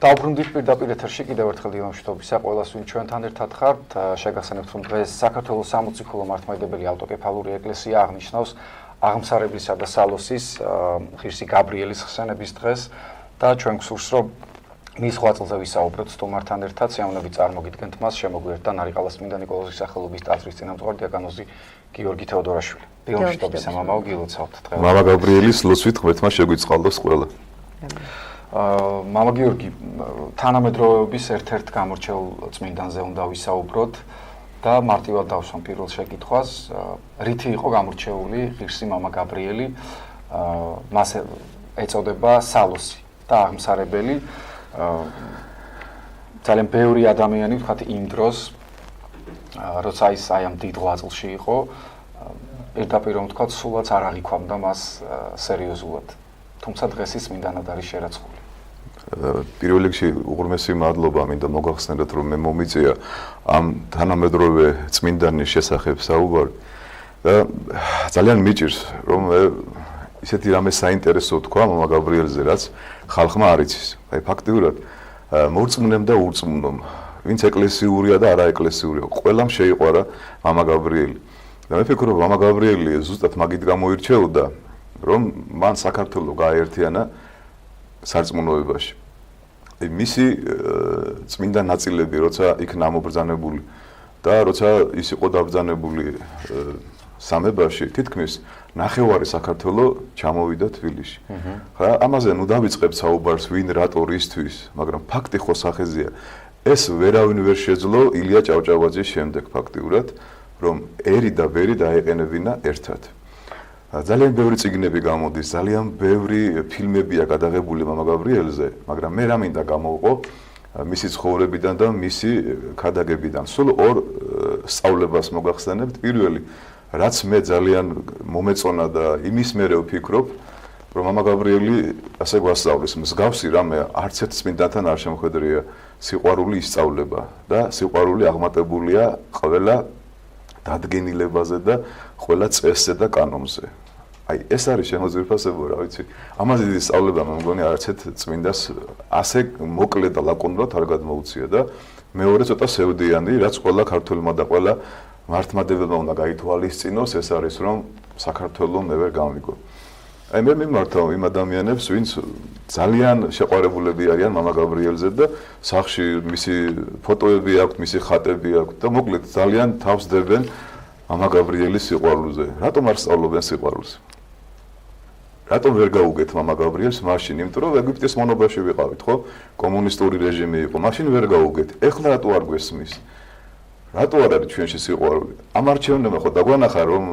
დავბრუნდით პირდაპირ ეთერში კიდევ ერთხელ დილამშვიდობისა ყველას ვინ ჩვენთან ერთად ხართ შეგახსენებთ რომ დღეს საქართველოს სამოციქულო მართლმადიდებელი ავტოკეფალური ეკლესია აღნიშნავს აღმსარებლისა და სალოსის ღირსი გაბრიელის ხსენების დღეს და ჩვენ გსურს რომ მის ღვაწლზე ვისაუბროთ სტუმართან ერთად სიამოვნებით წარმოგიდგენთ მას შემოგვიერთდა ნარიყალას წმინდა ნიკოლოზის სახელობის ტაძრის წინამძღვარი დიაკონოზი გიორგი თეოდორაშვილი. დილამშვიდობისა მამაო გილოცავთ დღეს. მამა გაბრიელის ლოცვით ღმერთმა შეგვიწყალოს ყველა. მამა გიორგი, თანამედროვეობის ერთ-ერთ გამორჩეულ წმინდანზე უნდა ვისაუბროთ და მარტივად დავსვამ პირველ შეკითხვას, რითი იყო გამორჩეული ღირსი მამა გაბრიელი, მას ეწოდება სალოსი და აღმსარებელი. ძალიან ბევრი ადამიანი ვთქვათ იმ დროს, როცა ის აი ამ დიდ ღვაწლში იყო, პირდაპირ რომ ვთქვათ, სულაც არ აღიქვამდა მას სერიოზულად. თუმცა დღეს ის მინდანად არის შერაცხული. პირველ რიგში უღრმესი მადლობა მინდა მოგახსენოთ რომ მე მომიწია ამ თანამედროვე წმინდანის შესახებ საუბარი და ძალიან მიჭირს რომ ისეთი რამე საინტერესო თქვა მამა გაბრიელზე რაც ხალხმა არ იცის. აი ფაქტიურად მორწმუნემ და ურწმუნომ ვინც ეკლესიურია და არაეკლესიურია ყველამ შეიყვარა მამა გაბრიელი. და მე ვფიქრობ მამა გაბრიელი ზუსტად მაგით გამოირჩეოდა რომ მან საქართველოს გააერთიანა სარწმუნოებაში. მისი წმინდა ნაწილები, როცა იქ ნამობრძანებული და როცა ის იყო დაბრძანებული სამებაში, თითქმის ნახევარი საქართველოს ჩამოვიდა თბილისში. ხა ამაზე ნუ დავიწყებთ საუბარს, ვინ რატო რისთვის, მაგრამ ფაქტი ხო სახეზეა. ეს ვერავინ ვერ შეძლო ილია ჭავჭავაძის შემდეგ ფაქტიურად, რომ ერი და ვერი დაეყენებინა ერთად. ძალიან ბევრი წიგნები გამოდის, ძალიან ბევრი ფილმებია გადაღებული მამა გაბრიელზე, მაგრამ მე რა მინდა გამოვყო მისი ცხოვრებიდან და მისი ქადაგებიდან. სულ ორ სწავლებას მოგახსენებთ. პირველი, რაც მე ძალიან მომეწონა და იმის მერე ვფიქრობ, რომ მამა გაბრიელი ასე გვასწავლის, მსგავსი რამე არც ერთ წმინდანთან არ შემოხვედრია სიყვარული ისწავლება და სიყვარული აღმატებულია ყველა დადგენილებაზე და ყველა წესზე და კანონზე. აი ეს არის შემოძვირფასებო, რა ვიცი. ამაზე დიდი სწავლება მე მგონი არც ერთ წმინდას ასე მოკლე და ლაკონურად არ გადმოუცია და მეორე ცოტა სევდიანი, რაც ყველა ქართველმა და ყველა მართლმადიდებელმა უნდა გაითვალისწინოს, ეს არის რომ საქართველოს მე ვერ გამიგო. აი მე მიმართავ იმ ადამიანებს, ვინც ძალიან შეყვარებულები არიან მამა გაბრიელზე და სახში მისი ფოტოები აქვს, მისი ხატები აქვს და მოკლედ ძალიან თავს დებენ მამა გაბრიელის სიყვარულზე. რატომ არ სწავლობენ სიყვარულს? რატომ ვერ გაუგეთ მამა გაბრიელს მაშინ? იმიტომ რომ ეგვიპტის მონობაში ვიყავით, ხო? კომუნისტური რეჟიმი იყო. მაშინ ვერ გაუგეთ. ეხლა რატო არ გვესმის? რატო არ არის ჩვენში სიყვარული? ამ არჩევნებმა ხო დაგვანახა რომ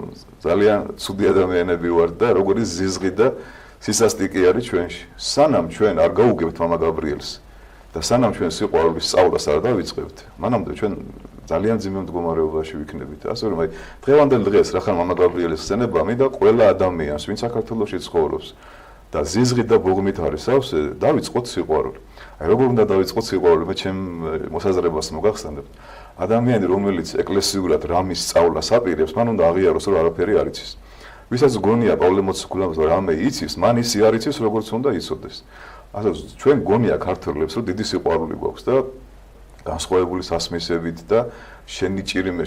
ძალიან ცუდი ადამიანები ვართ და როგორი ზიზღი და სისასტიკე არის ჩვენში. სანამ ჩვენ არ გაუგებთ მამა გაბრიელს და სანამ ჩვენ სიყვარულის სწავლას არ დავიწყებთ, მანამდე ჩვენ ძალიან ძიმე მდგომარეობაში ვიქნებით. ასე რომ აი დღევანდელ დღეს რახან მამა გაბრიელის ხსენება მინდა ყველა ადამიანს, ვინც საქართველოში ცხოვრობს და ზიზღი და ბოღმით არის სავსე, დავიწყოთ სიყვარული. აი როგორ უნდა დავიწყოთ სიყვარული? მე ჩემ მოსაზრებას მოგახსენებთ. ადამიანი, რომელიც ეკლესიურად რამის სწავლას აპირებს, მან უნდა აღიაროს, რომ არაფერი არ იცის. ვისაც გონია პავლე მოციქულმა რამე იცის, მან ისი არ იცის, როგორც უნდა იცოდეს. ასე ჩვენ გონია ქართველებს, რომ დიდი სიყვარული გვაქვს და განსხვავებული სასმისებით და შენი ჭირიმე,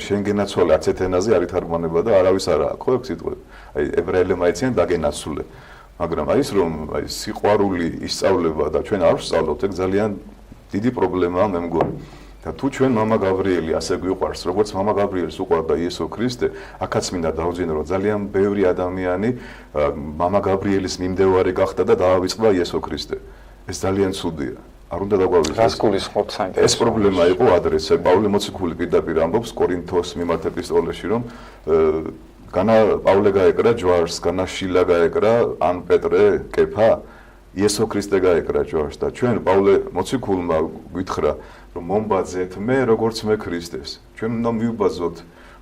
შენგენაცვალე არც ერთ ენაზე არ ითარგმანება და არავის არ აქვს, ხო, ეგ სიტყვები. აი ებრაელებმა იციან დაგენაცვლე. მაგრამ აი ის რომ აი სიყვარული ისწავლება და ჩვენ არ ვსწავლობთ, ეგ ძალიან დიდი პრობლემაა მე მგონი. და თუ ჩვენ მამა გაბრიელი ასე გვიყვარს, როგორც მამა გაბრიელს უყვარდა იესო ქრისტე, აქაც მინდა დავძინო, რომ ძალიან ბევრი ადამიანი მამა გაბრიელის მიმდევარი გახდა და დაავიწყდა იესო ქრისტე. ეს ძალიან ცუდია. არ უნდა დაგვაგვიზრდეთ. რას გულისხმობთ საინტერესო? ეს პრობლემა იყო ადრესე. პავლე მოციქული პირდაპირ ამბობს კორინთოს მიმართ ეპისტოლეში, რომ განა პავლე გაეკრა ჯვარს, განა შილა გაეკრა ან პეტრე, კეფა, იესო ქრისტე გაეკრა ჯვარს და ჩვენ პავლე მოციქულმა გითხრა რომ მომბაძეთ მე როგორც მე ქრისტეს. ჩვენ უნდა მივბაძოთ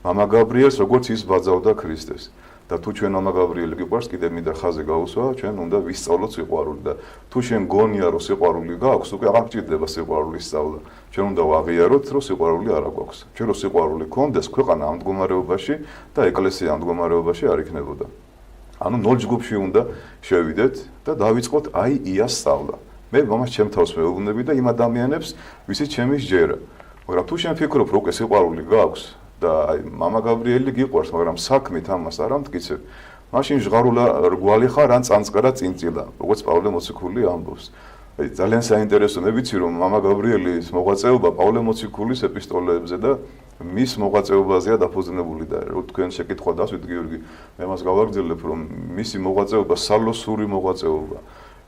მამა გაბრიელს როგორც ის ბაძავდა ქრისტეს. და თუ ჩვენ მამა გაბრიელი გიყვარს, კიდე მინდა ხაზე გაუსვა, ჩვენ უნდა ვისწავლოთ სიყვარული და თუ შენ გონია რომ სიყვარული გაქვს, უკვე აღარ გჭირდება სიყვარულის სწავლა. ჩვენ უნდა ვაღიაროთ რომ სიყვარული არ აქვს. ჩვენ რო სიყვარული გქონდეს, ქვეყანა ამ მდგომარეობაში და ეკლესია ამ მდგომარეობაში არ იქნებოდა. ანუ 0 ჯგუფში უნდა შევიდეთ და დავიწყოთ აი იას სწავლა. მე მამას ჩემ თავს მეუბნები და იმ ადამიანებს, ვისიც ჩემი სჯერა. მაგრამ თუ შენ ფიქრობ, რომ უკვე სიყვარული გაქვს და აი მამა გაბრიელი გიყვარს, მაგრამ საქმით ამას არ ამტკიცებ, მაშინ ჟღარულა რგვალი ხარ ან წანწკარა წინწილა, როგორც პავლე მოციქული ამბობს. აი ძალიან საინტერესო, მე ვიცი რომ მამა გაბრიელის მოღვაწეობა პავლე მოციქულის ეპისტოლეებზე და მის მოღვაწეობაზეა დაფუძნებული და თქვენ შეკითხვა დასვით გიორგი, მე მას გავაგრძელებ რომ მისი მოღვაწეობა სალოსური მოღვაწეობა,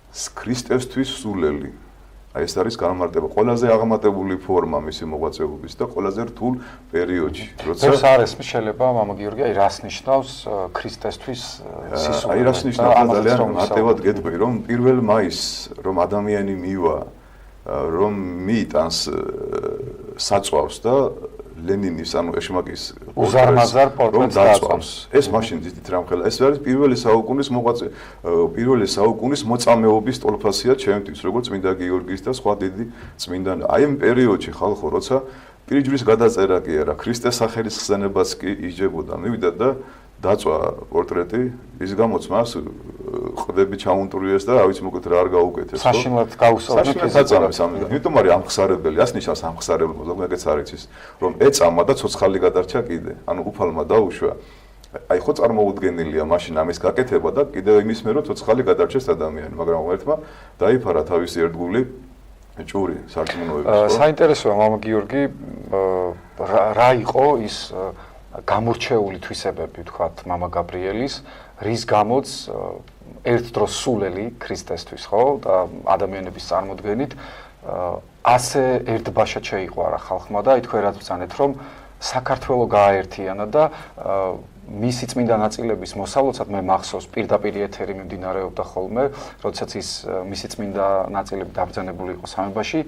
ქრისტესთვის სულელი. აი ეს არის განმარტება, ყველაზე აღმატებული ფორმა მისი მოღვაწეობის და ყველაზე რთულ პერიოდში, როცა არის შეიძლება მამა გიორგი, აი რას ნიშნავს ქრისტესთვის სისულელე? აი რას ნიშნავს ძალიან მარტივად გეტყვი, რომ 1 მაისს რომ ადამიანი მივა, რომ მიიტანს საწვავს და ლენინის ანუ ეშმაკის უზარმაზარ პორტრეტს დაწვავს. ეს მაშინ ძით რამხელა, ეს არის პირველი საუკუნის მოწამეობის ტოლფასია ჩემთვის, როგორც წმინდა გიორგის და სხვა დიდი წმინდანი. აი ამ პერიოდში ხალხო, როცა პირჯვრის გადაწერა კი არა, ქრისტეს სახელის ხსენებაც კი იჯებოდა, მივიდა და დაწვა პორტრეტი, ის გამოც მას ყდები ჩაუნტურიეს და რა ვიცი მოკლედ რა არ გაუკეთეს. საშინლად გაუსწორდა სამი. იმიტომ არის ამხსარებელი, ას ნიშნავს ამხსარებელი, ზოგადად არ იცის, რომ ეწამა და ცოცხალი გადარჩა კიდე. ანუ უფალმა დაუშვა. აი ხო წარმოუდგენელია მაშინ ამის გაკეთება და კიდევ იმის მე რომ ცოცხალი გადარჩეს ადამიანი, მაგრამ ღმერთმა დაიფარა თავისი ერთგული ჭური სარწმუნოების. საინტერესოა მამა გიორგი, რა იყო ის გამორჩეული თვისებები, ვთქვათ, მამა გაბრიელის, რის გამოც ერთ დროს სულელი ქრისტესთვის, ხო, და ადამიანების წარმოდგენით ასე ერთბაშად შეიყვარა ხალხმა და თქვენ რაც ბრძანეთ, რომ საქართველო გააერთიანა და მისი წმინდა ნაწილების მოსავლოცად მე მახსოვს პირდაპირ ეთერი მიმდინარეობდა ხოლმე, როდესაც ის მისი წმინდა ნაწილები დაბრძანებული იყო სამებაში,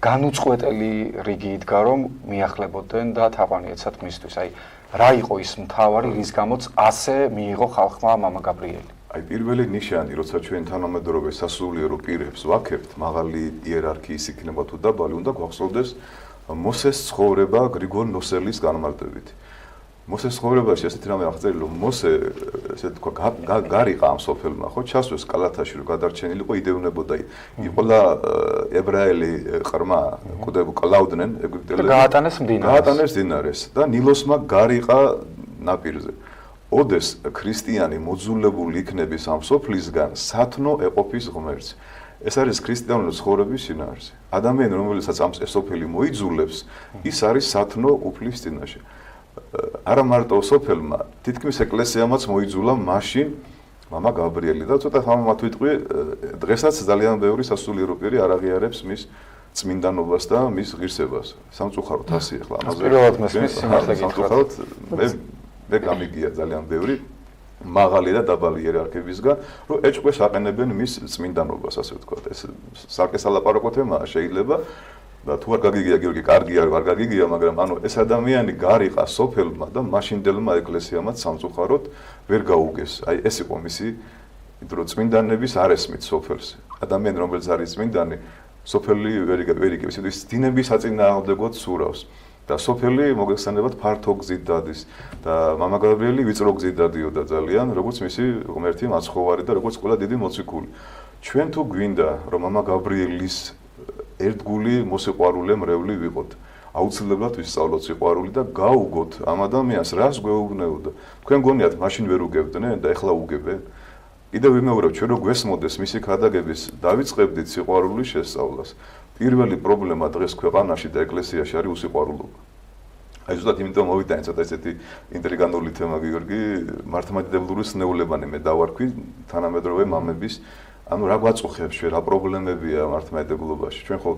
განუწყვეტელი რიგი იდგა, რომ მიახლებოდნენ და თაყვანი ეცათ მისთვის. აი რა იყო ის მთავარი, რის გამოც ასე მიიღო ხალხმა მამა გაბრიელი? აი პირველი ნიშანი, როცა ჩვენ თანამედროვე სასულიერო პირებს ვაქებთ, მაღალი იერარქიის იქნება თუ დაბალი, უნდა გვახსოვდეს მოსეს ცხოვრება გრიგორ ნოსელის განმარტებით. მოსეს ცხოვრებაში ესეთი რამე აღწერილი, რომ მოსე ესე თქვა გარიყა ამ სოფელმა, ხო, ჩასვეს კალათაში, რომ გადარჩენილიყო, იდევნებოდა იყოლა ებრაელი ყრმა, კუდები კლავდნენ ეგვიპტელები. გაატანეს მდინარეს და ნილოსმა გარიყა ნაპირზე. ოდეს ქრისტიანი მოძულებული იქნების ამ სოფლისგან სათნო ეყოფის ღმერთს. ეს არის ქრისტიანული ცხოვრების შინაარსი. ადამიანი, რომელსაც ამ სოფელი მოიძულებს, ის არის სათნო უფლის წინაშე. არა მარტო სოფელმა, თითქმის ეკლესიამაც მოიძულა მაშინ მამა გაბრიელი და ცოტა ხამამად ვიტყვი, დღესაც ძალიან ბევრი სასულიერო პირი არ აღიარებს მის წმინდანობას და მის ღირსებას. სამწუხაროდ ასე ახლა ამაზე. პირველად მესმის სიმართლე გითხრათ. სამწუხაროდ მე გამიგია ძალიან ბევრი მაღალი და დაბალი იერარქებისგან, რომ ეჭვეს აყენებენ მის წმინდანობას, ასე ვთქვათ. ეს სარკესალაპარაკო თემაა შეიძლება და თუ არ გაგიგია გიორგი, კარგი არ გაგიგია, მაგრამ ანუ ეს ადამიანი გარიყა სოფელმა და მაშინდელმა ეკლესიამაც სამწუხაროდ ვერ გაუგეს. აი ეს იყო მისი იმიტომ რომ წმინდანების არ ესმით სოფელს. ადამიანი რომელიც არის წმინდანი, სოფელი ვერ იგებს, ის დინების საწინააღმდეგოდ სურავს. და სოფელი მოგეხსენებათ ფართო გზით დადის და მამა გაბრიელი ვიწრო გზით დადიოდა ძალიან, როგორც მისი ღმერთი მაცხოვარი და როგორც ყველა დიდი მოციქული. ჩვენ თუ გვინდა რომ მამა გაბრიელის ერთგული მოსიყვარულე მრევლი ვიყოთ, აუცილებლად ვისწავლოთ სიყვარული და გაუგოთ ამ ადამიანს რას გვეუბნეოდა. თქვენ გონიათ მაშინ ვერ უგებდნენ და ეხლა უგებენ? კიდევ ვიმეორებ, ჩვენ რო გვესმოდეს მისი ქადაგების დავიწყებდით სიყვარულის შესწავლას. პირველი პრობლემა დღეს ქვეყანაში და ეკლესიაში არის უსიყვარულობა. აი ზუსტად იმიტომ მოვიტანე ცოტა ესეთი ინტრიგანტული თემა გიორგი, მართლმადიდებლური სნეულებანი მე დავარქვი თანამედროვე მამების, ანუ რა გვაწუხებს ჩვენ, რა პრობლემებია მართლმადიდებლობაში. ჩვენ ხო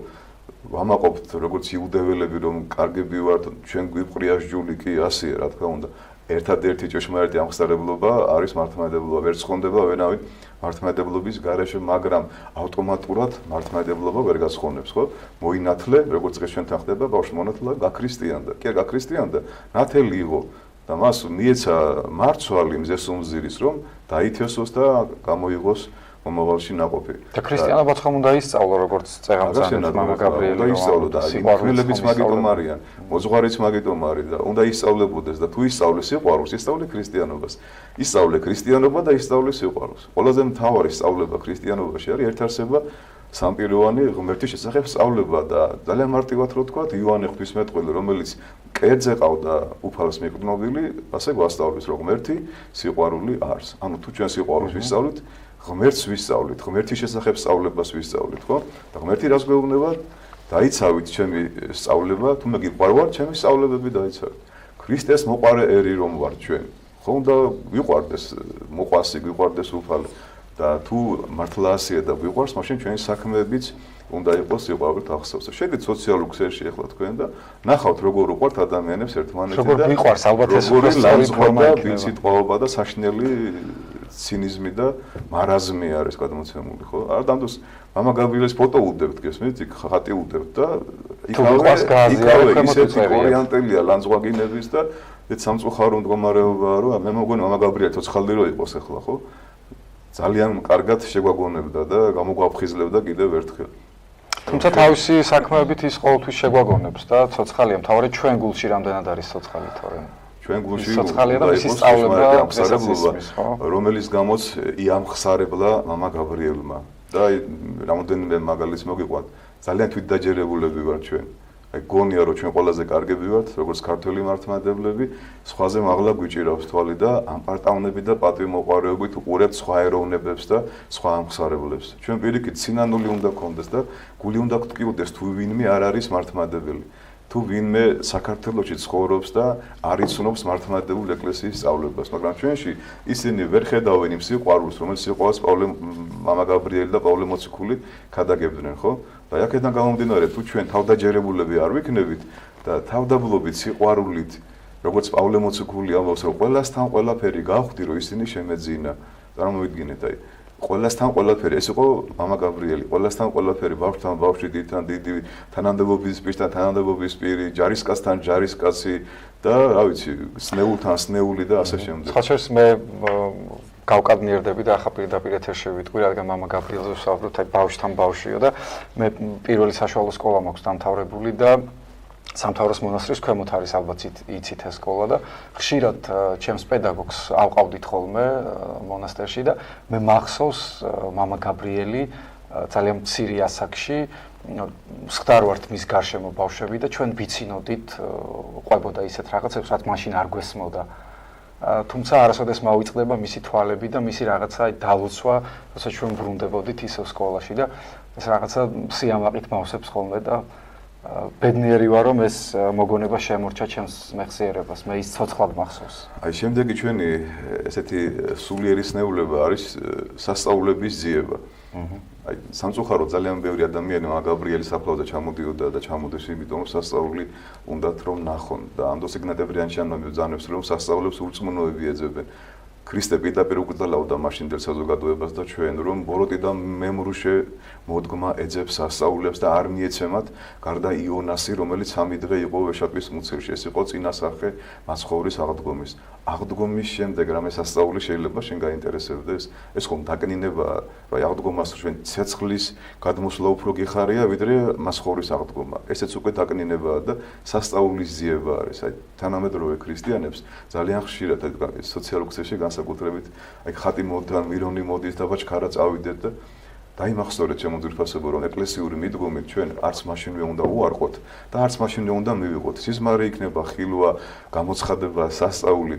ვამაყობთ როგორც იუდეველები რომ კარგები ვართ, ჩვენ გვიყრიაშჯული კი ასეა რა თქმა უნდა. ერთადერთი ჭეშმარიტი ამხსარებლობა არის მართლმადიდებლობა. ვერ ცხონდება ვერავინ მართლმადიდებლობის გარეშე, მაგრამ ავტომატურად მართლმადიდებლობა ვერ გაცხონებს, ხო? მოინათლე, როგორც დღეს ჩვენთან ხდება, ბავშვი მონათლა გაქრისტიანდა. კი, გაქრისტიანდა, ნათელი იყო და მას მიეცა მარცვალი მზესუმზირის, რომ დაითესოს და გამოიღოს მომავალში ნაყოფი. და ქრისტიანობაც ხომ უნდა ისწავლო, როგორც წეღამძანეთ მამა გაბრიელი. უნდა ისწავლო და იმხვილებიც მაგიტომ არიან, მოძღვარიც მაგიტომ არის და უნდა ისწავლებოდეს და თუ ისწავლე სიყვარულს, ისწავლე ქრისტიანობას. ისწავლე ქრისტიანობა და ისწავლე სიყვარულს. ყველაზე მთავარი სწავლება ქრისტიანობაში არის ერთარსება სამპიროვანი ღმერთის შესახებ სწავლება და ძალიან მარტივად რო თქვა იოანე ღვთისმეტყველი რომელიც კერძე ყავდა უფალს მიყრდნობილი ასე გვასწავლის რომ ღმერთი სიყვარული არის ანუ თუ ჩვენ სიყვარულს ვისწავლით ღმერთს ვისწავლით ღმერთის შესახებ სწავლებას ვისწავლით ხო და ღმერთი რას გვეუბნება დაიცავით ჩემი სწავლება თუ მე გიყვარვარ ჩემი სწავლებები დაიცავით ქრისტეს მოყარე ერი რომ ვარ ჩვენ ხო უნდა ვიყვარდეს მოყვასი გვიყვარდეს უფალი და თუ მართლა ასეა და გვიყვარს, მაშინ ჩვენი საქმეებიც უნდა იყოს სიყვარულით ახსოვს. შეგეთ სოციალურ ქსელში ახლა თქვენ და ნახავთ როგორ უყვართ ადამიანებს ერთმანეთს და როგორ მიყვარს ალბათ ეს როგორი ლანძღვა ვიცით ყვაობა და საშნელი ცინიზმი და მარაზმი არის გადმოცემული, ხო? არ დამდოს მამა გაბრიელის ფოტო უდებთ, გესმით? იქ ხატი უდებთ და იქავე ისეთი ორიენტელია ლანძღვაგინების და ეს სამწუხარო მდგომარეობაა, რომ მე მოგონი მამა გაბრიელი ცოცხალდი რო იყოს ახლა, ხო? ძალიან კარგად შეგვაგონებდა და გამოგვაფხიზლებდა კიდევ ერთხელ. თუმცა თავისი საქმეებით ის ყოველთვის შეგვაგონებს და ცოცხალია, მთავარია ჩვენ გულში რამდენად არის ცოცხალი თორემ. ჩვენ გულში ცოცხალია და ის სწავლება, რომელიც გამოც იამხსარებლა მამა გაბრიელმა და რამოდენიმე მაგალითს მოგიყვანთ. ძალიან თვითდაჯერებულები ვართ ჩვენ. აი გონია რომ ჩვენ ყველაზე კარგები ვართ, როგორც ქართველი მართლმადიდებლები, სხვაზე მაღლა გვიჭირავს თვალი და ამ პარტავნები და პატივმოყვარეობით უყურებთ სხვა ეროვნებებს და სხვა ამხსარებლებს. ჩვენ პირიქით სინანული უნდა გქონდეს და გული უნდა გტკიუდეს თუ ვინმე არ არის მართლმადიდებელი. თუ ვინმე საქართველოში ცხოვრობს და არ იცნობს მართლმადიდებლური ეკლესიის სწავლებას, მაგრამ ჩვენში ისინი ვერ ხედავენ იმ სიყვარულს, რომელიც სიყვარულს მამა გაბრიელი და პავლე მოციქული ქადაგებდნენ, ხო? და აქედან გამომდინარე, თუ ჩვენ თავდაჯერებულები არ ვიქნებით და თავდაბლობით სიყვარულით, როგორც პავლე მოციქული ამბობს, რომ ყველასთან ყველაფერი გავხდი, რომ ისინი შემეძინა. წარმოვიდგინეთ, აი, ყველასთან ყველაფერი, ეს იყო მამა გაბრიელი, ყველასთან ყველაფერი, ბავშვთან ბავშვი, დიდთან დიდი, თანამდებობის პირთან თანამდებობის პირი, ჯარისკაცთან ჯარისკაცი და რა ვიცი, სნეულთან სნეული და ასე შემდეგ. ხაჩერს მე გავკადნიერდები და ახლა პირდაპირ ეთერში ვიტყვი, რადგან მამა გაბრიელზე ვსაუბრობთ, აი ბავშვთან ბავშვიო და მე პირველი საშუალო სკოლა მაქვს დამთავრებული და სამთავროს მონასტრის ქვემოთ არის ალბათ იცით ეს სკოლა და ხშირად ჩემს პედაგოგს ავყავდით ხოლმე მონასტერში და მე მახსოვს მამა გაბრიელი ძალიან მცირე ასაკში სხდარ ვართ მის გარშემო ბავშვები და ჩვენ ვიცინოდით ყვებოდა ისეთ რაღაცებს, რაც მაშინ არ გვესმოდა. თუმცა არასოდეს მოვიწყდება მისი თვალები და მისი რაღაცა დალოცვა, როცა ჩვენ ბრუნდებოდით ისევ სკოლაში და ეს რაღაცა სიამაყით მავსებს ხოლმე და ბედნიერი ვარ რომ ეს მოგონება შემორჩა ჩემს მეხსიერებას, მე ის ცოცხლად მახსოვს. აი შემდეგი ჩვენი ესეთი სულიერი სნეულება არის სასწაულების ძიება. აი სამწუხაროდ ძალიან ბევრი ადამიანი მამა გაბრიელის საფლავზე ჩამოდიოდა და ჩამოდის, იმიტომ რომ სასწაული უნდათ რომ ნახონ და ამდოს იგნატევრიანში ამბობს, რომ სასწაულებს ურწმუნოები ეძებენ. ქრისტე პირდაპირ უკრძალავდა მაშინდელ საზოგადოებას და ჩვენ რომ ბოროტი და მემრუშე მოდგმა ეძებს სასწაულებს და არ მიეცემათ გარდა იონასი, რომელიც 3 დღე იყო ვეშაპის მუცელში. ეს იყო წინასახე მაცხოვრის აღდგომის. აღდგომის შემდეგ რამე სასწაული შეიძლება შენ გაინტერესებდეს? ეს ხომ დაკნინებაა, რომ აღდგომას ჩვენ ცეცხლის გადმოსვლა უფრო გიხარია, ვიდრე მაცხოვრის აღდგომა. ესეც უკვე დაკნინებაა და სასწაულის ძიება არის. აი თანამედროვე ქრისტიანებს ძალიან ხშირად აი სოციალურ ქსელში განსაკუთრებით აი ხატი მოდან, მირონი მოდის და ბაჩქარა წავიდეთ და დაიმახსოვრეთ ჩემო ძვირფასებო რომ ეკლესიური მიდგომით ჩვენ არც მაშინვე უნდა უარყოთ და არც მაშინვე უნდა მივიღოთ. სიზმარი იქნება, ხილვა, გამოცხადება, სასწაული.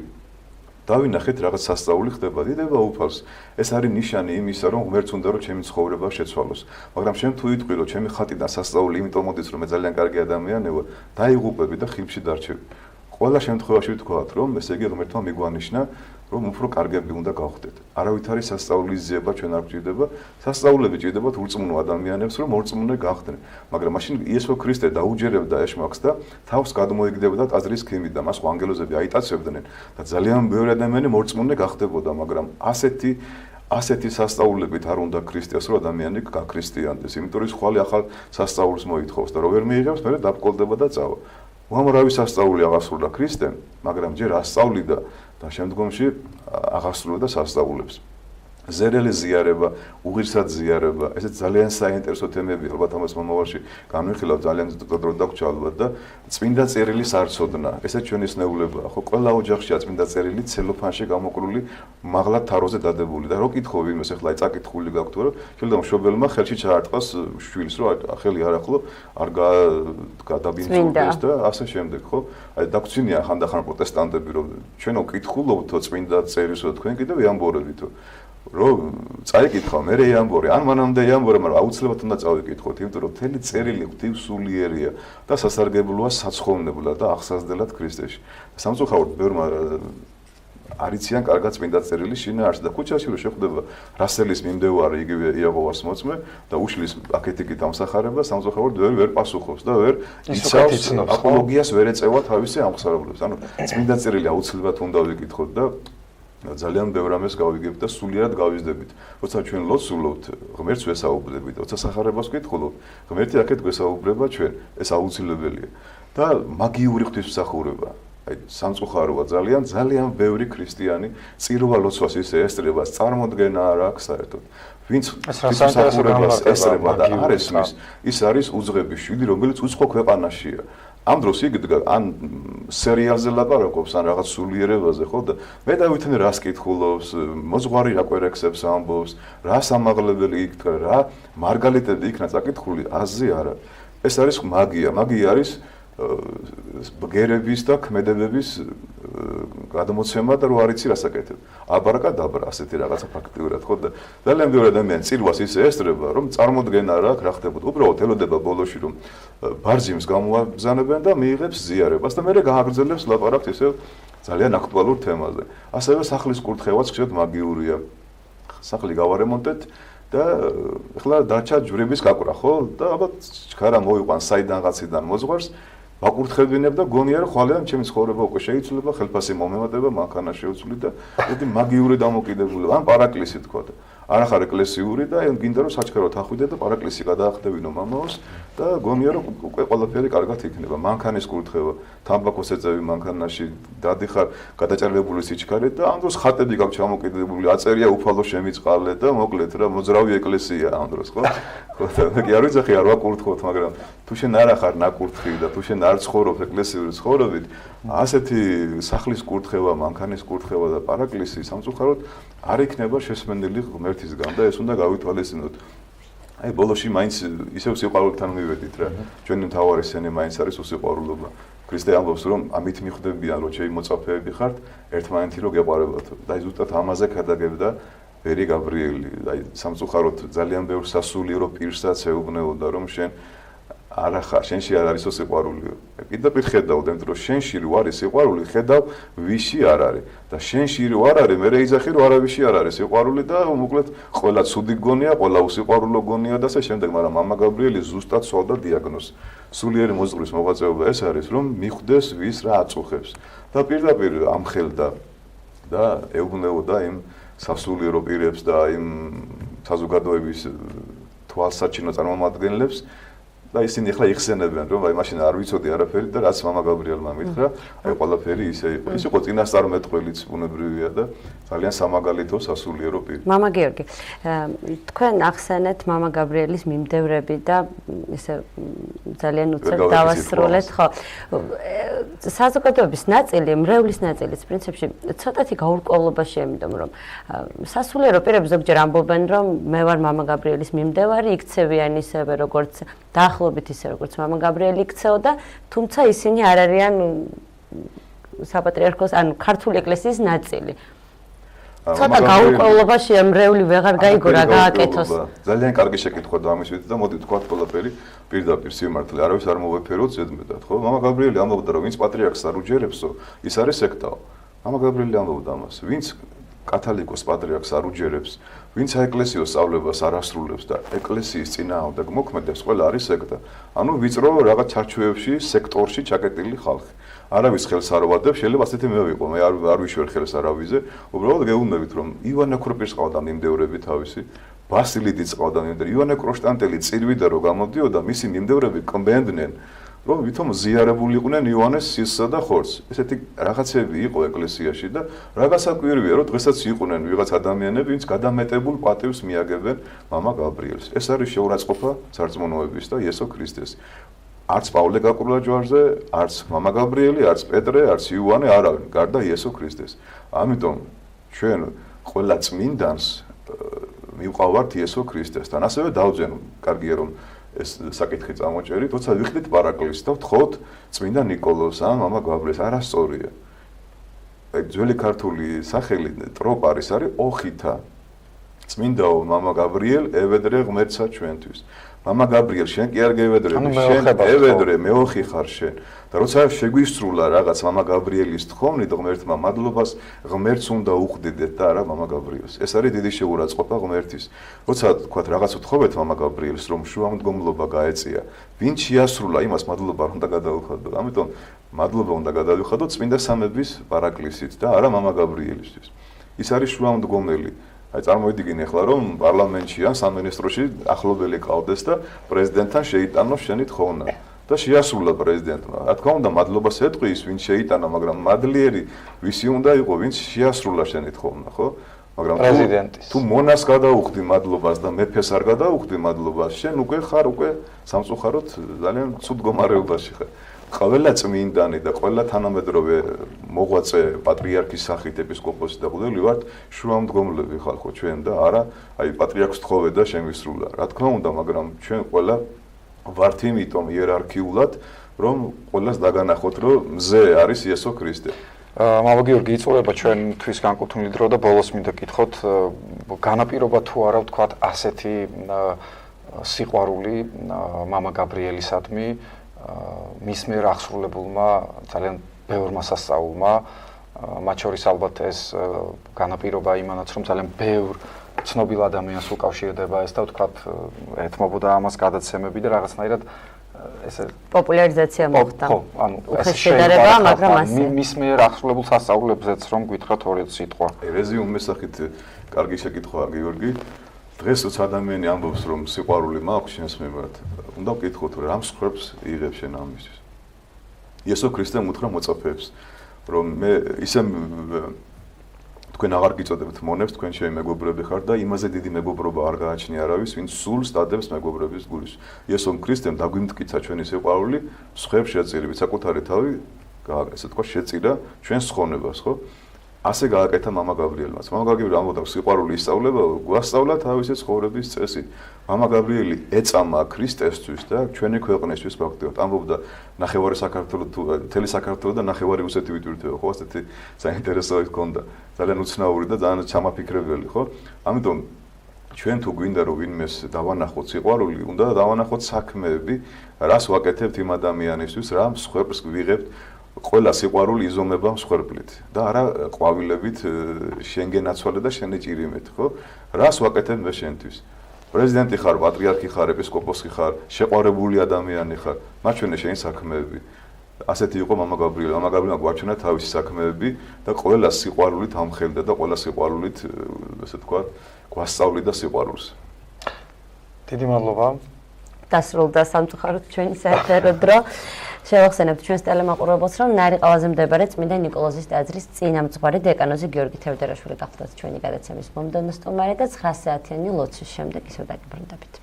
დავინახეთ რაღაც სასწაული ხდება, დიდება უფალს. ეს არის ნიშანი იმისა, რომ ღმერთს უნდა რომ ჩემი ცხოვრება შეცვალოს. მაგრამ შენ თუ იტყვი რომ ჩემი ხატიდან სასწაული იმიტომ მოდის რომ მე ძალიან კარგი ადამიანია, დაიღუპები და ხილში დარჩები. ყველა შემთხვევაში ვთქვათ რომ ესე იგი ღმერთმა მიგვანიშნა რომ უფრო კარგები უნდა გავხდეთ. არავითარი სასწაულის ძიება ჩვენ არ გვჭირდება, სასწაულები ჭირდებათ ურწმუნო ადამიანებს, რომ მორწმუნე გახდნენ. მაგრამ მაშინ იესო ქრისტე დაუჯერებდა ეშმაკს და თავს გადმოიგდებოდა ტაძრის ქიმით და მას ანგელოზები აიტაცებდნენ და ძალიან ბევრი ადამიანი მორწმუნე გახდებოდა, მაგრამ ასეთი სასწაულებით არ უნდა ქრისტეს რომ ადამიანი გაქრისტიანდეს, იმიტომ რომ ხვალე ახალ სასწაულს მოითხოვს და რო ვერ მიიღებს, მე დაბკოლდება და წავა. უამრავი სასწაული აღასრულა ქრისტემ, მაგრამ ჯერ ასწავლიდა და შემდგომში აღასრულა და სასწაულებს. ზერელი ზიარება, უღირსად ზიარება, ესეც ძალიან საინტერესო თემებია, ალბათ ამას მომავალში განვიხილავ ძალიან დრო დაგვრჩა ალბათ და წმინდა წერილის არცოდნა, ესეც ჩვენი ცნებულებაა, ხო, ყველა ოჯახშია წმინდა წერილი ცელოფანში გამოკრული, მაღლა თაროზე დადებული და რო კითხო ვინმეს ახლა წაკითხული გაქვთ, რომ შეიძლება მშობელმა ხელში ჩაარტყას შვილს, რომ ხელი არ ახლო, არ გადაბინძურდეს და ასე შემდეგ, ხო? აი დაგვრჩინია ხანდახან პროტესტანტები, რომ ჩვენო კითხულობთო წმინდა წერილს, რომ თქვენ კიდევ იამბორებითო რომ წაიკითხავ, მე იამბორე, ან მანამდე იამბორე, მაგრამ აუცილებლად უნდა წავიკითხოთ, იმიტომ რომ მთელი წერილი ღვთივსულიერია და სასარგებლოა საცხოვნებლად და აღსაზრდელად ქრისტეში. სამწუხაროდ ბევრმა არიციან კარგად წმინდა წერილი შინაარსი და ქუჩაში რო შეხვდება რასელის მიმდევარი იგივე იაყოვას მოწმე და უშლის აქეთ-იქით ამსახარება, სამწუხაროდ ვერ პასუხობს და ვერ იცავს აპოლოგიას ვერ ეწევა თავისი ამხსარებლებს. ანუ წმინდა წერილი აუცილებლად უნდა ვიკითხოთ და ძალიან ბევრ ამას გავიგებთ და სულიერად გავიზრდებით. როცა ჩვენ ლოცულობთ, ღმერთს ვესაუბრებით, როცა სახარებას ვკითხულობთ, ღმერთი აქეთ გვესაუბრება ჩვენ, ეს აუცილებელია. და მაგიური ღვთისმსახურება. აი სამწუხაროა ძალიან ბევრი ქრისტიანი წირვა ლოცვას ისე ესწრება, წარმოდგენა არ აქვს საერთოდ. ვინც ღვთისმსახურებას ესწრება და არ ესმის, ის არის უძღები შვილი, რომელიც უცხო ქვეყანაშია. ამ დროს იგდგა ან სერიალზე ლაპარაკობს ან რაღაც სულიერებაზე, ხო და მე დავითენ რას კითხულობს, მოძღვარი რა კვერექსებს ამბობს, რა სამაღლებელი იქნა, რა მარგალიტები იქნა წაკითხული, აზრი არა. ეს არის მაგია, მაგია არის ბგერების და ქმედებების გადმოცემა და რო არიცი რასაკეთებ. აბარაკადაბრა ასეთი რაღაცა ფაქტიურად, ხო და ძალიან ბევრი ადამიანი წირვას ისე ესწრება, რომ წარმოდგენა რა აქვს, რა ხდებოდა. უბრალოდ ელოდება ბოლოში, რომ ბარზიმს გამოაბრძანებენ და მიიღებს ზიარებას და მერე გააგრძელებს ლაპარაკს ისე ძალიან აქტუალურ თემაზე. ასევე სახლის კურთხევაც ხშირად მაგიურია. სახლი გავარემონტეთ და ახლა დარჩა ჯვრების გაკვრა, ხო? და ალბათ ჩქარა მოიყვან საიდანღაციდან მოძღვარს ვაკურთხებინებ და გონია რომ ხვალიდან ჩემი ცხოვრება უკვე შეიცვლება, ხელფასი მომემატება, მანქანა შეუცვლი და ერთი მაგიური დამოკიდებულება, ან პარაკლისი თქვა და არ ახარ ეკლესიური და გინდა რომ საჩქაროდ ახვიდე და პარაკლისი გადაახდებინო მამაოს და გონია რომ უკვე ყველაფერი კარგად იქნება. მანქანის კურთხევა, თამბაქოს ეწევი მანქანაში, დადიხარ გადაჭარბებული სიჩქარით და ამ დროს ხატები გაქვს ჩამოკიდებული, აწერია უფალო შემიწყალე და მოკლედ რა მოძრავი ეკლესია ამ დროს, ხო? ხო და კი არ ვიცი არ ვაკურთხოთ, მაგრამ თუ შენ არ ახარ ნაკურთხი და თუ შენ არ ცხოვრობ ეკლესიური ცხოვრობით, ასეთი სახლის კურთხევა, მანქანის კურთხევა და პარაკლისი სამწუხაროდ არ იქნება შესმენელი ღმერთისგან და ეს უნდა გავითვალისწინოთ. აი ბოლოში მაინც ისევ სიყვარულთან მივედით რა. ჩვენი მთავარი სცენა მაინც არის უსიყვარულობა. ქრისტე ამბობს რომ ამით მიხვდებიან რომ შეიმოწაფეები ხართ, ერთმანეთი რო გეყარებათ. და აი ზუსტად ამაზე გადაგებდა ვერი გაბრიელი. აი სამწუხაროდ ძალიან ბევრ სასულიერო პირსაც ეუბნეოდა რომ შენ არა ხარ, შენში არ არის სიყვარული. პირდაპირ ხედავ, იმიტომ რომ შენში რო არის სიყვარული, ხედავ ვიში არ არის და შენში რო არ არის, მე ეძახი რომ არავისი არ არის სიყვარული და მოკლედ ყველა ცუდი გონია, ყველა უსიყვარულო გონია და ასე შემდეგ, მაგრამ მამა გაბრიელი ზუსტად სწავდა დიაგნოზს. სულიერი მოძღვრის მოღვაწეობა ეს არის, რომ მიხვდეს ვის რა აწუხებს და პირდაპირ ამხელდა და ეუბნეოდა იმ სასულიერო პირებს და იმ საზოგადოების თვალსაჩინო წარმომადგენლებს და ისინი ახლა იხსენებენ რომ აი მაშინ არ ვიცოდი არაფერი და რაც მამა გაბრიელმა მითხრა, აი ყველაფერი ისე იყო. ის იყო წინასწარმეტყველიც ბუნებრივია და ძალიან სამაგალითო სასულიერო პირი. მამა გიორგი, თქვენ ახსენეთ მამა გაბრიელის მიმდევრები და ისე ძალიან უცებ დავასრულეთ, ხო. საზოგადოების ნაწილი, მრევლის ნაწილიც პრინციპში ცოტათი გაურკვევლობა შემიდომ, რომ სასულიერო პირები ზოგჯერ ამბობენ, რომ მე ვარ მამა გაბრიელის მიმდევარი, იქცევიან ისევე როგორც დაახლოებით ისე როგორც მამა გაბრიელი იქცეოდა, თუმცა ისინი არ არიან საპატრიარქოს, ანუ ქართული ეკლესიის ნაწილი. ცოტა გაურკვევლობაში მრევლი ვეღარ გაიგო რა გააკეთოს. ძალიან კარგი შეკითხვა დამისვით და მოდი თქვათ ყველაფერი პირდაპირ სიმართლე, არავის არ მოვეფეროთ ზედმეტად, ხო? მამა გაბრიელი ამბობდა რომ ვინც პატრიარქს არ უჯერებსო, ის არის სექტაო. მამა გაბრიელი ამბობდა ამას, ვინც კათალიკოს პატრიარქს არ უჯერებს, ვინც აეკლესიო სწავლებას არ ასრულებს და ეკლესიის წინააღმდეგ მოქმედებს, ყველა არის სექტა. ანუ ვიწრო რაღაც ჩარჩოებში, სექტორში ჩაკეტილი ხალხი. არავის ხელს არ ვადებ, შეიძლება ასეთი მე ვიყო, მე არ ვიშვერ ხელს არავიზე, უბრალოდ გეუბნებით რომ ივანე ქროპირს ყავდა მიმდევრები თავისი, ბასილიდიც ყავდა მიმდევრები, ივანე კროშტანტელი წირვიდა რომ გამოდიოდა, მისი მიმდევრები კმბენდნენ რომ ვითომ ზიარებულიყვნენ იოანეს სისსა და ხორცს. ესეთი რაღაცები იყო ეკლესიაში და რაღაცაკვირვია, რომ დღესაც იყვნენ ვიღაც ადამიანები, ვინც გადამეტებულ პატივს მიაგებენ მამა გაბრიელს. ეს არის შეურაცხყოფა სარწმუნოების და იესო ქრისტეს. არც პავლე გაკურლა ჯვარზე, არც მამა გაბრიელი, არც პეტრე, არც იოანე არავინ, გარდა იესო ქრისტეს. ამიტომ ჩვენ ყველა წმინდანს მივყავართ იესო ქრისტესთან. ასევე დავძენ, კარგია რომ ეს საკითხი წამოჭერით, როცა ვიხდით პარაკლისს და ვთხოვთ წმინდა ნიკოლოზს ან მამა გაბრიელს, არასწორია. ძველი ქართული სახელი ტროპარის არის ოხითა. წმინდაო მამა გაბრიელ, ევედრე ღმერთსა ჩვენთვის. მამა გაბრიელ, შენ კი არ გევედრები, შენ ევედრე, მეოხი ხარ შენ. და როცა შეგვისრულა რაღაც მამა გაბრიელის თხოვნით ღმერთმა მადლობას, ღმერთს უნდა უხდიდეთ და არა მამა გაბრიელს. ეს არის დიდი შეურაცხყოფა ღმერთის. როცა თქვათ რაღაც უთხოვეთ მამა გაბრიელს, რომ შუამდგომლობა გაეწია, ვინ შეასრულა იმას მადლობა უნდა გადაუხადო. ამიტომ მადლობა უნდა გადავიხადოთ წმინდა სამების პარაკლისით და არა მამა გაბრიელისთვის. ის არის შუამდგომელი. აი წარმოიდგინე ახლა რომ პარლამენტში ან სამინისტროში ახლობელი ყავდეს და პრეზიდენტთან შეიტანოს შენი თხოვნა და შეასრულა პრეზიდენტმა. რა თქმა უნდა, მადლობას ეტყვი ის, ვინც შეიტანა, მაგრამ მადლიერი ვისი უნდა იყო, ვინც შეასრულა შენი თხოვნა, ხო? მაგრამ თუ მონას გადაუხდი მადლობას და მეფეს არ გადაუხდი მადლობას, შენ უკვე ხარ სამწუხაროდ ძალიან ცუდ მდგომარეობაში ხარ. ყველა წმინდანი და ყველა თანამედროვე მოღვაწე პატრიარქის სახით ეპისკოპოსი და ყველი ვართ შუამდგომლები ხალხო ჩვენ და არა აი პატრიარქს თხოვე და შემისრულა. რა თქმა უნდა, მაგრამ ჩვენ ყველა ვართ იმიტომ იერარქიულად, რომ ყველას დაგანახოთ, რომ მზე არის იესო ქრისტე. მამა გიორგი, იწურება ჩვენთვის განკუთვნილი დრო და ბოლოს მინდა გითხოთ, განაპირობა თუ არა ვთქვათ ასეთი სიყვარული მამა გაბრიელისადმი მის მიერ აღსრულებულმა ძალიან ბევრმა სასწაულმა, მათ შორის ალბათ ეს განაპირობა იმანაც, რომ ძალიან ბევრ ცნობილ ადამიანს უკავშირდება ეს და ვთქვათ ეთმობოდა ამას გადაცემები და რაღაცნაირად ესე პოპულარიზაცია მოხდა. ხო, ანუ ეს შედარება, მაგრამ ასე. მის მიერ აღსრულებულ სასწაულებზეც რომ გითხრათ ორი სიტყვა. რეზიუმის სახით კარგი შეკითხვაა გიორგი. დღეს როცა ადამიანი ამბობს რომ სიყვარული მაქვს შენს მიმართ, უნდა ვკითხოთ რომ რამ სხვრებს იღებს შენ ამისთვის. იესო ქრისტემ უთხრა მოწაფეებს, რომ მე ისე თქვენ აღარ გიწოდებთ მონებს, თქვენ ჩემი მეგობრები ხართ და იმაზე დიდი მეგობრობა არ გააჩნია არავის, ვინც სულ სტადებს მეგობრების გულის. იესო ქრისტემ დაგვიმტკიცა ჩვენი სიყვარული, სხვრებს შეწირებით, საკუთარი თავი, ესე თქვა შეწირა ჩვენს ხონებას, ხო? ასე გააკეთა მამა გაბრიელმაც. მამა გაბრიელი ამბობდა, სიყვარული ისწავლება, გვასწავლა თავისი ცხოვრების წესი. მამა გაბრიელი ეწამა ქრისტესთვის და ჩვენი ქვეყნისთვის ფაქტობრივად ამბობდა, ნახევარი საქართველო თუ მთელი საქართველო და ნახევარი რუსეთი ვიტვირთება, ხო, ასეთი საინტერესო ჰქონდა. ძალიან უცნაური და ძალიან ჩამაფიქრებელი, ხო? ამიტომ ჩვენ თუ გვინდა რომ ვინმეს დავანახოთ სიყვარული, უნდა დავანახოთ საქმეები, რას ვაკეთებთ იმ ადამიანისთვის, რა მსხვერპლს ვიღებთ. ყველა სიყვარული იზომება მსხვერპლით და არა ყვავილებით შენგენაცვალე და შენი ჭირიმეთ, ხო? რას ვაკეთებ მე შენთვის? პრეზიდენტი ხარ, პატრიარქი ხარ, ეპისკოპოსი ხარ, შეყვარებული ადამიანი ხარ, მაჩვენე შენი საქმეები. ასეთი იყო მამა გაბრიელი. მამა გაბრიელმა გვაჩვენა თავისი საქმეები და ყველა სიყვარულით ამხელდა და ყველა სიყვარულით, ესე თქვა, გვასწავლიდა სიყვარულს. დიდი მადლობა. დასრულდა სამწუხაროდ ჩვენი საერთო დრო. შევახსენებთ ჩვენს ტელემაყურებელს, რომ ნარიყავაზე მდებარე წმინდა ნიკოლოზის ტაძრის წინამძღვარი დეკანოზი გიორგი თევდერაშვილი გახლდათ ჩვენი გადაცემის მომდევნო სტუმარი და 9 საათიანი ლოცვის შემდეგ ისევ დაგიბრუნდებით.